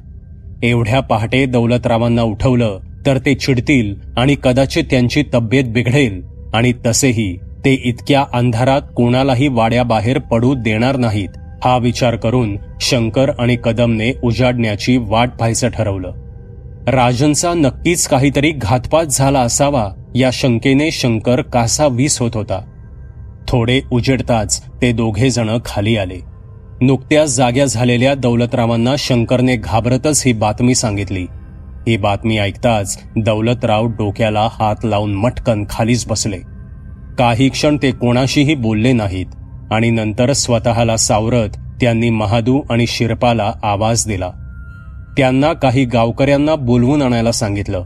एवढ्या पहाटे दौलतरावांना उठवलं तर ते चिडतील आणि कदाचित त्यांची तब्येत बिघडेल, आणि तसेही ते इतक्या अंधारात कोणालाही वाड्याबाहेर पडू देणार नाहीत. हा विचार करून शंकर आणि कदमने उजाडण्याची वाट पाहायचं ठरवलं. राजनचा नक्कीच काहीतरी घातपात झाला असावा या शंकेने शंकर कासावीस होत होता. थोडे उजेडताच ते दोघे जण खाली आले. नुकत्याच जाग्या झालेल्या दौलतरावांना शंकरने घाबरतच ही बातमी सांगितली. ही बातमी ऐकताच दौलतराव डोक्याला हात लावून मटकन खालीच बसले. काही क्षण ते कोणाशीही बोलले नाहीत आणि नंतर स्वतःला सावरत त्यांनी महादू आणि शिरपाला आवाज दिला. त्यांना काही गावकऱ्यांना बोलवून आणायला सांगितलं.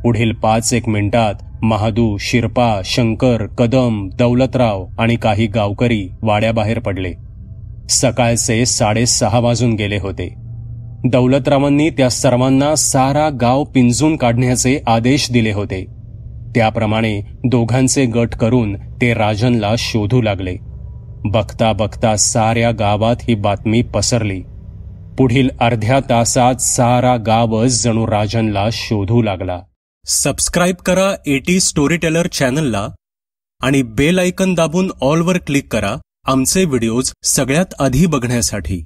पुढील 5-1 मिनिटात महादू, शिरपा, शंकर, कदम, दौलतराव आणि काही गावकरी वाड्याबाहेर पडले. सकाळचे 6:30 वाजून गेले होते. दौलतरावांनी त्या सर्वांना सारा गाव पिंजून काढण्याचे आदेश दिले होते. त्याप्रमाणे दोघांचे गट करून ते राजनला शोधू लागले. बघता बघता साऱ्या गावात ही बातमी पसरली. पुढील अर्ध्या तासात सारा गावच जणू राजनला शोधू लागला. सबस्क्राईब करा एटी स्टोरी टेलर चॅनलला आणि बेल आयकन दाबून ऑलवर क्लिक करा आमचे व्हिडिओज सगळ्यात आधी बघण्यासाठी.